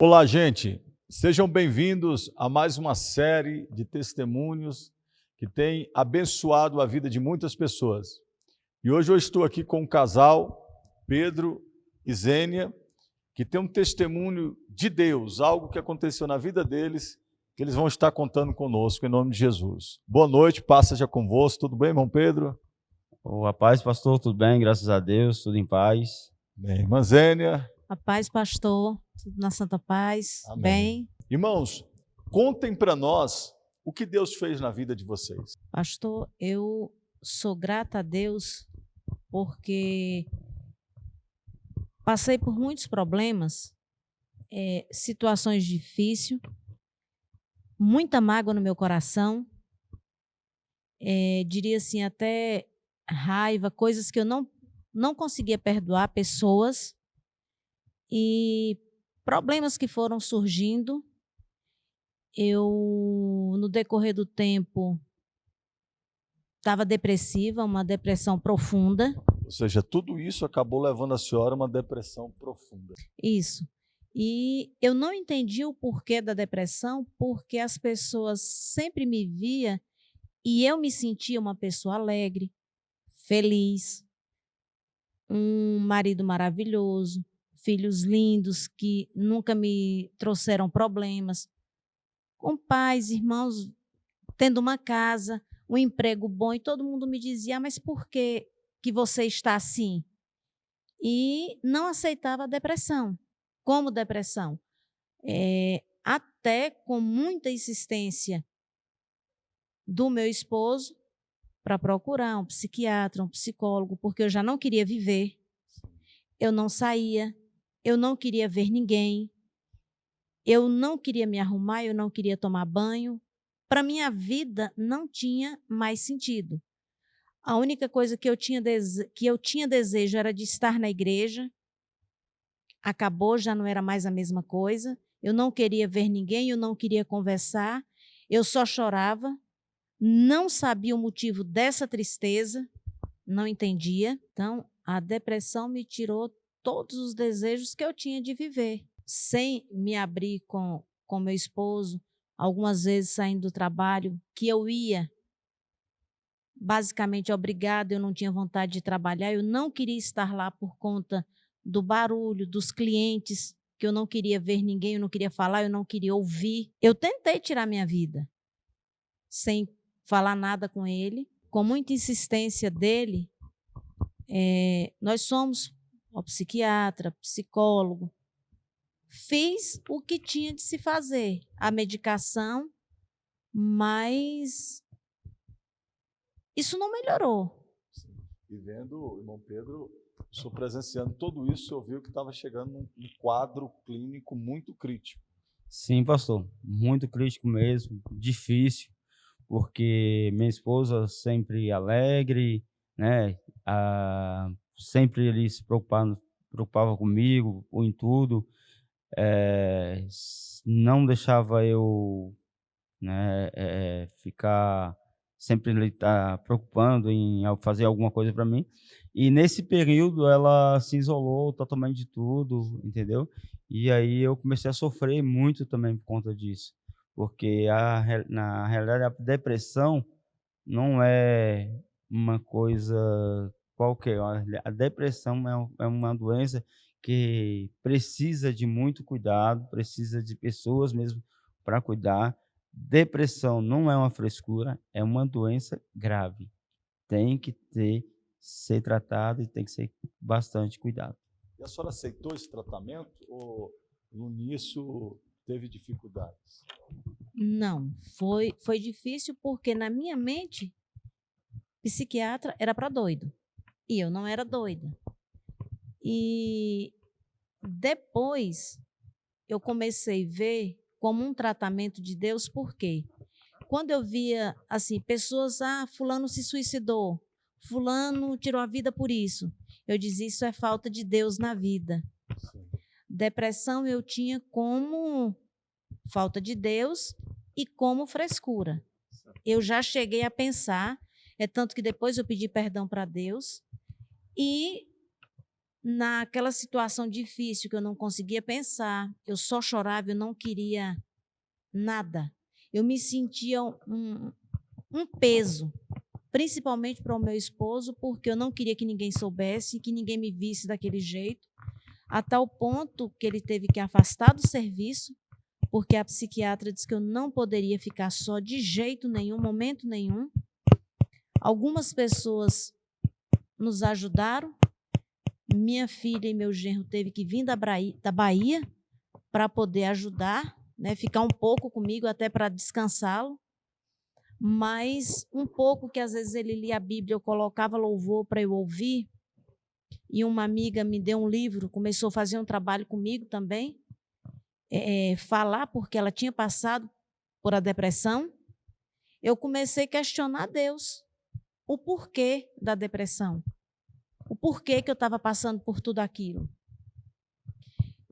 Olá, gente. Sejam bem-vindos a mais uma série de testemunhos que tem abençoado a vida de muitas pessoas. E hoje eu estou aqui com um casal, Pedro e Zênia, que tem um testemunho de Deus, algo que aconteceu na vida deles, que eles vão estar contando conosco, em nome de Jesus. Boa noite, paz seja convosco. Tudo bem, irmão Pedro? A paz, pastor, tudo bem? Graças a Deus, tudo em paz. Bem, irmã Zênia? A paz, pastor, tudo na santa paz, Amém. bem. Irmãos, contem para nós o que Deus fez na vida de vocês. Pastor, eu sou grata a Deus porque passei por muitos problemas, situações difíceis, muita mágoa no meu coração, diria assim, até raiva, coisas que eu não conseguia perdoar, pessoas e problemas que foram surgindo. Eu, no decorrer do tempo, estava depressiva, uma depressão profunda. Ou seja, tudo isso acabou levando a senhora a uma depressão profunda. Isso. E eu não entendi o porquê da depressão, porque as pessoas sempre me via e eu me sentia uma pessoa alegre, feliz, um marido maravilhoso, filhos lindos que nunca me trouxeram problemas, com pais, irmãos, tendo uma casa, um emprego bom, e todo mundo me dizia: mas por que você está assim? E não aceitava a depressão. Como depressão? Até com muita insistência do meu esposo para procurar um psiquiatra, um psicólogo, porque eu já não queria viver, eu não saía, eu não queria ver ninguém, eu não queria me arrumar, eu não queria tomar banho. Para minha vida não tinha mais sentido. A única coisa que eu tinha desejo era de estar na igreja. Acabou, já não era mais a mesma coisa. Eu não queria ver ninguém, eu não queria conversar, eu só chorava, não sabia o motivo dessa tristeza, não entendia. Então, a depressão me tirou todos os desejos que eu tinha de viver. Sem me abrir com meu esposo, algumas vezes saindo do trabalho, que eu ia basicamente obrigada, eu não tinha vontade de trabalhar, eu não queria estar lá por conta do barulho, dos clientes, que eu não queria ver ninguém, eu não queria falar, eu não queria ouvir. Eu tentei tirar minha vida, sem falar nada com ele, com muita insistência dele. Nós somos o psiquiatra, psicólogo. Fiz o que tinha de se fazer, a medicação, mas isso não melhorou. E vendo o irmão Pedro, o senhor presenciando tudo isso, o senhor viu que estava chegando num quadro clínico muito crítico. Sim, pastor, muito crítico mesmo, difícil, porque minha esposa sempre alegre, né? Sempre ele se preocupava comigo, em tudo, não deixava eu, né, ficar sempre ele tá preocupando em fazer alguma coisa para mim. E nesse período ela se isolou totalmente de tudo, entendeu? E aí eu comecei a sofrer muito também por conta disso, porque na realidade a depressão não é uma coisa qualquer. A depressão é uma doença que precisa de muito cuidado, precisa de pessoas mesmo para cuidar. Depressão não é uma frescura, é uma doença grave. Tem que ser tratado e tem que ser bastante cuidado. E a senhora aceitou esse tratamento ou no início teve dificuldades? Não, foi difícil porque na minha mente, psiquiatra era para doido. E eu não era doida. E depois eu comecei a ver como um tratamento de Deus, por quê? Quando eu via assim, pessoas, fulano se suicidou, fulano tirou a vida por isso. Eu dizia, isso é falta de Deus na vida. Sim. Depressão eu tinha como falta de Deus e como frescura. Eu já cheguei a pensar, tanto que depois eu pedi perdão para Deus e naquela situação difícil que eu não conseguia pensar, eu só chorava, eu não queria nada. Eu me sentia um peso, principalmente para o meu esposo, porque eu não queria que ninguém soubesse, que ninguém me visse daquele jeito, a tal ponto que ele teve que afastar do serviço, porque a psiquiatra disse que eu não poderia ficar só de jeito nenhum, momento nenhum. Algumas pessoas nos ajudaram. Minha filha e meu genro teve que vir da Bahia para poder ajudar, né, ficar um pouco comigo até para descansá-lo. Mas um pouco que às vezes ele lia a Bíblia, eu colocava louvor para eu ouvir. E uma amiga me deu um livro, começou a fazer um trabalho comigo também, falar porque ela tinha passado por a depressão. Eu comecei a questionar Deus, o porquê da depressão, o porquê que eu estava passando por tudo aquilo.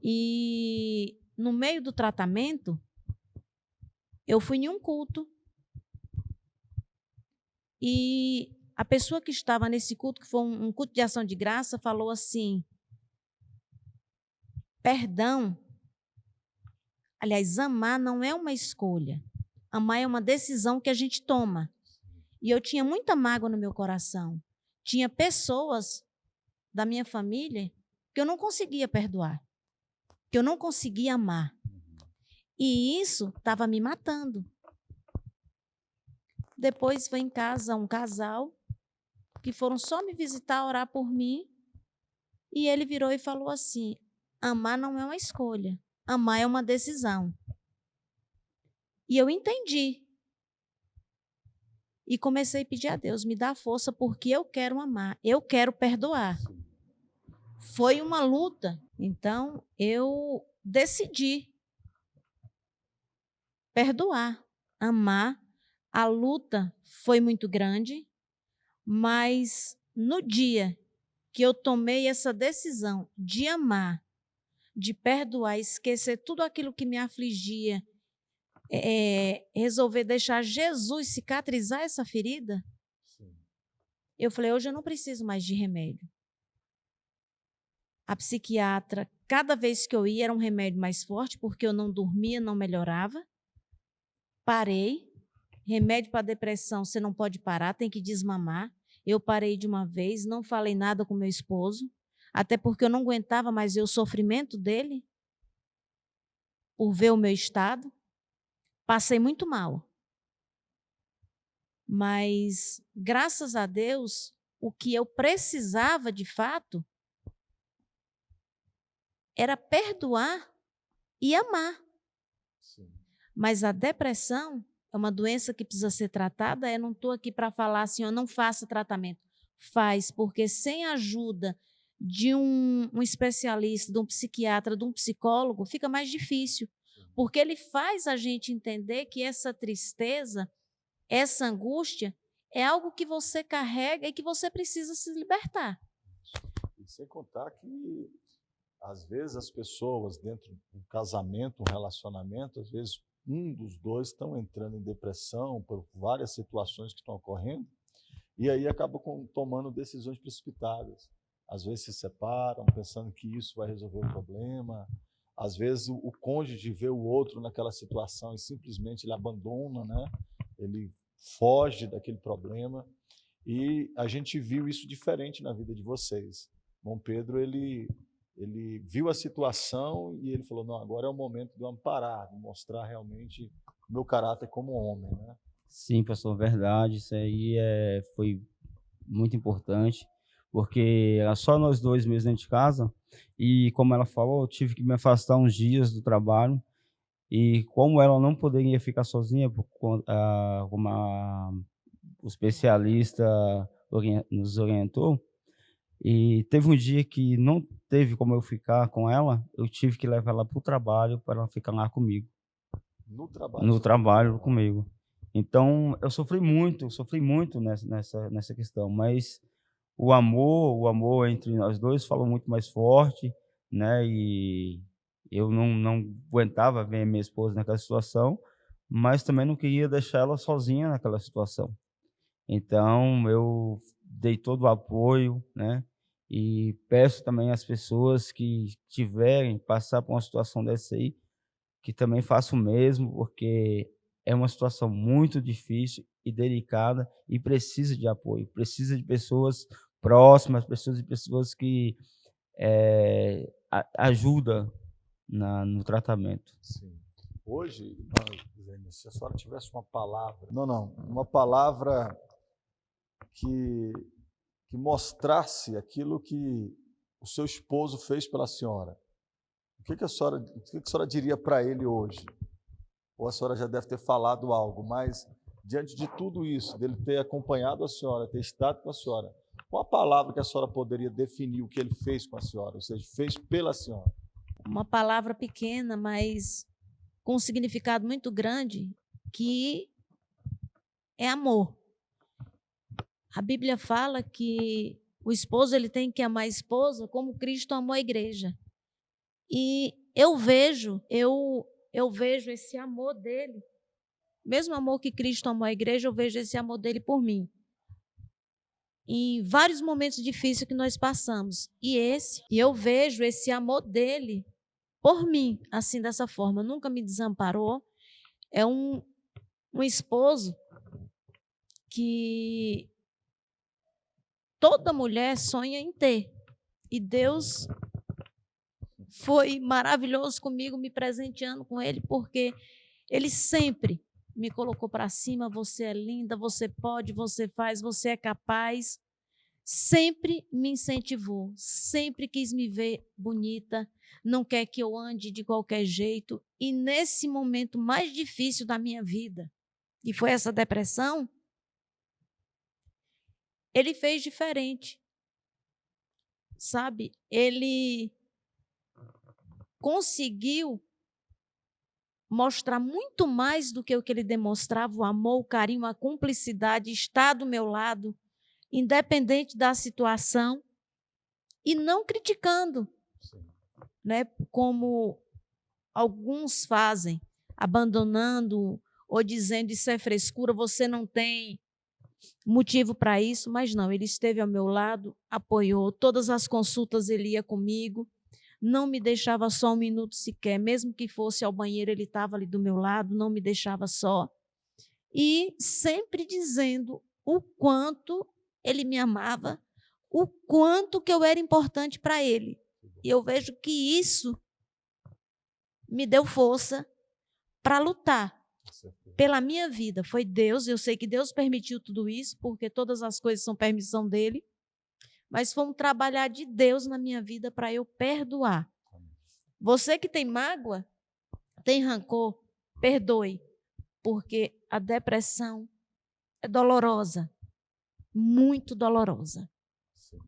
E no meio do tratamento, eu fui em um culto. E a pessoa que estava nesse culto, que foi um culto de ação de graça, falou assim: perdão, aliás, amar não é uma escolha. Amar é uma decisão que a gente toma. E eu tinha muita mágoa no meu coração. Tinha pessoas da minha família que eu não conseguia perdoar, que eu não conseguia amar. E isso estava me matando. Depois foi em casa um casal que foram só me visitar, orar por mim. E ele virou e falou assim: amar não é uma escolha, amar é uma decisão. E eu entendi. E comecei a pedir a Deus, me dá força, porque eu quero amar, eu quero perdoar. Foi uma luta. Então, eu decidi perdoar, amar. A luta foi muito grande, mas no dia que eu tomei essa decisão de amar, de perdoar, esquecer tudo aquilo que me afligia, resolver deixar Jesus cicatrizar essa ferida, eu falei, hoje eu não preciso mais de remédio. A psiquiatra, cada vez que eu ia, era um remédio mais forte, porque eu não dormia, não melhorava. Parei. Remédio para depressão, você não pode parar, tem que desmamar. Eu parei de uma vez, não falei nada com meu esposo, até porque eu não aguentava mais ver o sofrimento dele, por ver o meu estado. Passei muito mal. Mas, graças a Deus, o que eu precisava de fato era perdoar e amar. Sim. Mas a depressão é uma doença que precisa ser tratada. Eu não estou aqui para falar assim, eu não faço tratamento. Faz, porque sem a ajuda de um especialista, de um psiquiatra, de um psicólogo, fica mais difícil. Porque ele faz a gente entender que essa tristeza, essa angústia, é algo que você carrega e que você precisa se libertar. E sem contar que, às vezes, as pessoas dentro de um casamento, um relacionamento, às vezes um dos dois estão entrando em depressão por várias situações que estão ocorrendo, e aí acabam tomando decisões precipitadas. Às vezes se separam, pensando que isso vai resolver o problema. Às vezes o cônjuge vê o outro naquela situação e simplesmente ele abandona, né? Ele foge daquele problema. E a gente viu isso diferente na vida de vocês. Dom Pedro, ele viu a situação e ele falou, não, agora é o momento de eu parar, de mostrar realmente o meu caráter como homem, né? Sim, pastor, verdade. Isso aí foi muito importante, porque era só nós dois mesmo dentro de casa, e como ela falou, eu tive que me afastar uns dias do trabalho, e como ela não poderia ficar sozinha, como o especialista nos orientou, e teve um dia que não teve como eu ficar com ela, eu tive que levar ela para o trabalho para ela ficar lá comigo. No trabalho? No trabalho comigo. Então, eu sofri muito nessa questão, mas o amor entre nós dois falou muito mais forte, né? E eu não aguentava ver minha esposa naquela situação, mas também não queria deixar ela sozinha naquela situação. Então, eu dei todo o apoio, né? E peço também às pessoas que tiverem passar por uma situação dessa aí, que também façam o mesmo, porque é uma situação muito difícil e delicada e precisa de apoio, precisa de pessoas próximas, precisa de pessoas que ajuda no tratamento. Sim. Hoje, se a senhora tivesse uma palavra, uma palavra que mostrasse aquilo que o seu esposo fez pela senhora, o que a senhora diria para ele hoje? Ou a senhora já deve ter falado algo, mas diante de tudo isso, dele ter acompanhado a senhora, ter estado com a senhora, qual a palavra que a senhora poderia definir o que ele fez com a senhora, ou seja, fez pela senhora? Uma palavra pequena, mas com um significado muito grande, que é amor. A Bíblia fala que o esposo ele tem que amar a esposa como Cristo amou a igreja. E eu vejo esse amor dele, mesmo amor que Cristo amou a igreja, eu vejo esse amor dele por mim. Em vários momentos difíceis que nós passamos. E eu vejo esse amor dele por mim, assim, dessa forma. Nunca me desamparou. É um esposo que toda mulher sonha em ter. E Deus foi maravilhoso comigo, me presenteando com ele, porque ele sempre me colocou para cima. Você é linda, você pode, você faz, você é capaz. Sempre me incentivou, sempre quis me ver bonita, não quer que eu ande de qualquer jeito. E nesse momento mais difícil da minha vida, que foi essa depressão, ele fez diferente, sabe? Ele conseguiu mostrar muito mais do que o que ele demonstrava, o amor, o carinho, a cumplicidade, estar do meu lado, independente da situação, e não criticando, né, como alguns fazem, abandonando ou dizendo isso é frescura, você não tem motivo para isso, mas não, ele esteve ao meu lado, apoiou, todas as consultas ele ia comigo, não me deixava só um minuto sequer, mesmo que fosse ao banheiro, ele estava ali do meu lado, não me deixava só, e sempre dizendo o quanto ele me amava, o quanto que eu era importante para ele. E eu vejo que isso me deu força para lutar pela minha vida. Foi Deus, eu sei que Deus permitiu tudo isso, porque todas as coisas são permissão dele, mas foi um trabalhar de Deus na minha vida para eu perdoar. Você que tem mágoa, tem rancor, perdoe, porque a depressão é dolorosa, muito dolorosa. Sim.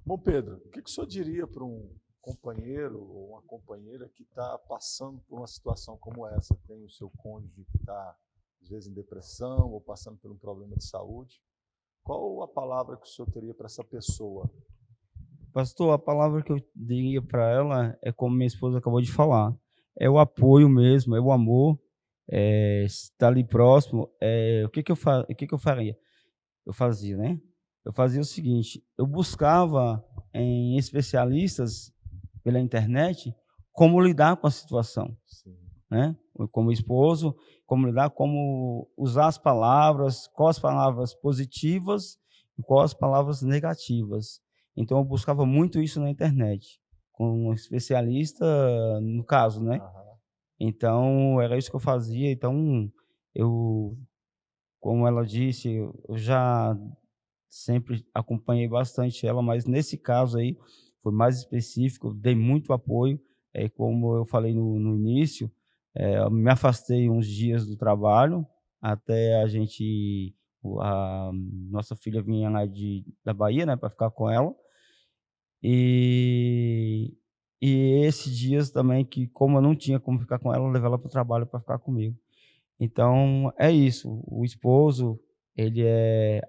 Bom, Pedro, o que o senhor diria para um companheiro ou uma companheira que está passando por uma situação como essa? Tem o seu cônjuge que está, às vezes, em depressão ou passando por um problema de saúde. Qual a palavra que o senhor teria para essa pessoa? Pastor, a palavra que eu diria para ela é como minha esposa acabou de falar. É o apoio mesmo, é o amor, estar ali próximo. O que eu faria? Eu fazia, né? Eu fazia o seguinte, eu buscava em especialistas pela internet como lidar com a situação, Sim. né? Como esposo, como lidar, como usar as palavras, quais palavras positivas e quais palavras negativas. Então eu buscava muito isso na internet, com um especialista no caso, né? Aham. Então era isso que eu fazia. Então eu, como ela disse, eu já sempre acompanhei bastante ela, mas nesse caso aí foi mais específico, eu dei muito apoio, como eu falei no início, eu me afastei uns dias do trabalho, até a nossa filha vinha lá da Bahia, né, para ficar com ela, e esses dias também que, como eu não tinha como ficar com ela, eu levei ela para o trabalho para ficar comigo. Então é isso, o esposo, ele é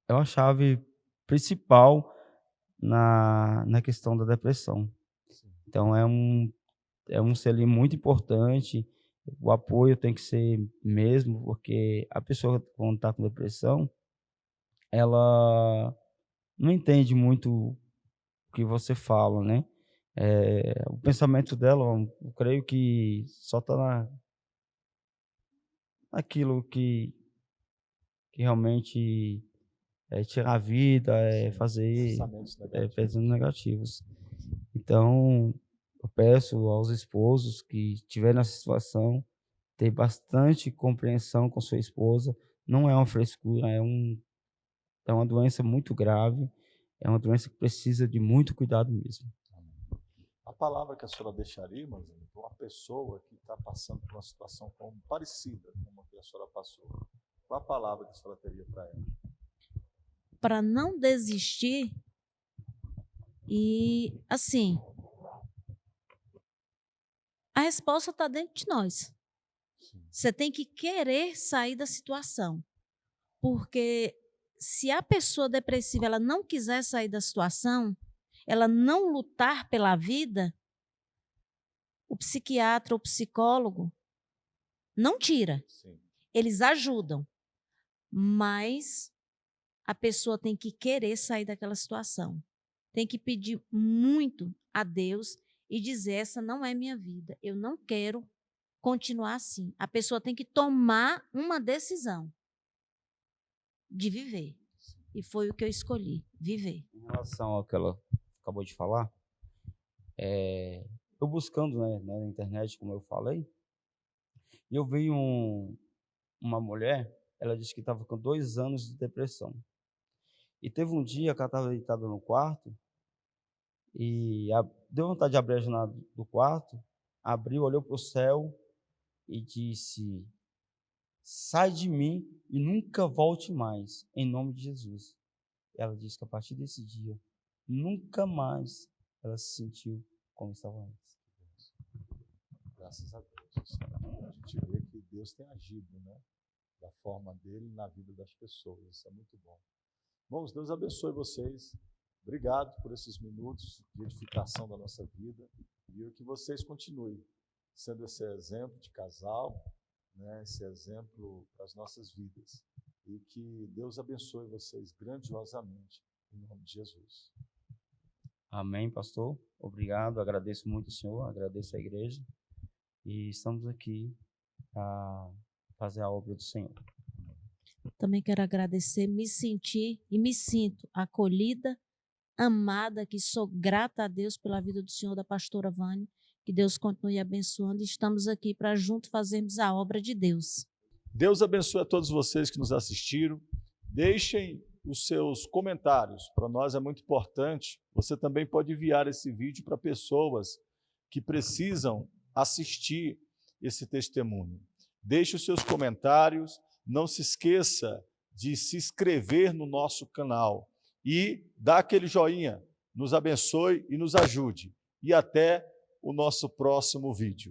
uma chave principal na questão da depressão. Então é um selim muito importante, o apoio tem que ser mesmo, porque a pessoa quando está com depressão, ela não entende muito que você fala, né? O pensamento dela, eu creio que só está naquilo que realmente é tirar a vida, fazer Pensamentos negativos. pensamentos negativos. Então, eu peço aos esposos que estiverem nessa situação, ter bastante compreensão com sua esposa. Não é uma frescura, é uma doença muito grave, é uma doença que precisa de muito cuidado mesmo. A palavra que a senhora deixaria, irmãzinha, para uma pessoa que está passando por uma situação parecida com a que a senhora passou, qual a palavra que a senhora teria para ela? Para não desistir e, assim, a resposta está dentro de nós. Você tem que querer sair da situação, porque se a pessoa depressiva ela não quiser sair da situação, ela não lutar pela vida, o psiquiatra ou psicólogo não tira. Sim. Eles ajudam, mas a pessoa tem que querer sair daquela situação. Tem que pedir muito a Deus e dizer: essa não é minha vida, eu não quero continuar assim. A pessoa tem que tomar uma decisão de viver. E foi o que eu escolhi, viver. Em relação ao que ela acabou de falar, eu buscando, né, na internet, como eu falei, e eu vi uma mulher, ela disse que estava com 2 anos de depressão. E teve um dia que ela estava deitada no quarto e deu vontade de abrir a janela do quarto, abriu, olhou para o céu e disse: sai de mim e nunca volte mais, em nome de Jesus. Ela disse que a partir desse dia, nunca mais ela se sentiu como estava antes. Graças a Deus. A gente vê que Deus tem agido, né? Da forma dele na vida das pessoas. Isso é muito bom. Irmãos, Deus abençoe vocês. Obrigado por esses minutos de edificação da nossa vida. E que vocês continuem sendo esse exemplo de casal, né? Esse exemplo para as nossas vidas. E que Deus abençoe vocês grandiosamente, em nome de Jesus. Amém, pastor. Obrigado, agradeço muito o senhor, agradeço a igreja. E estamos aqui para fazer a obra do Senhor. Também quero agradecer, me sinto acolhida, amada, que sou grata a Deus pela vida do Senhor, da pastora Vânia, que Deus continue abençoando. Estamos aqui para juntos fazermos a obra de Deus. Deus abençoe a todos vocês que nos assistiram. Deixem os seus comentários, para nós é muito importante. Você também pode enviar esse vídeo para pessoas que precisam assistir esse testemunho. Deixe os seus comentários, não se esqueça de se inscrever no nosso canal e dar aquele joinha. Nos abençoe e nos ajude. E até o nosso próximo vídeo.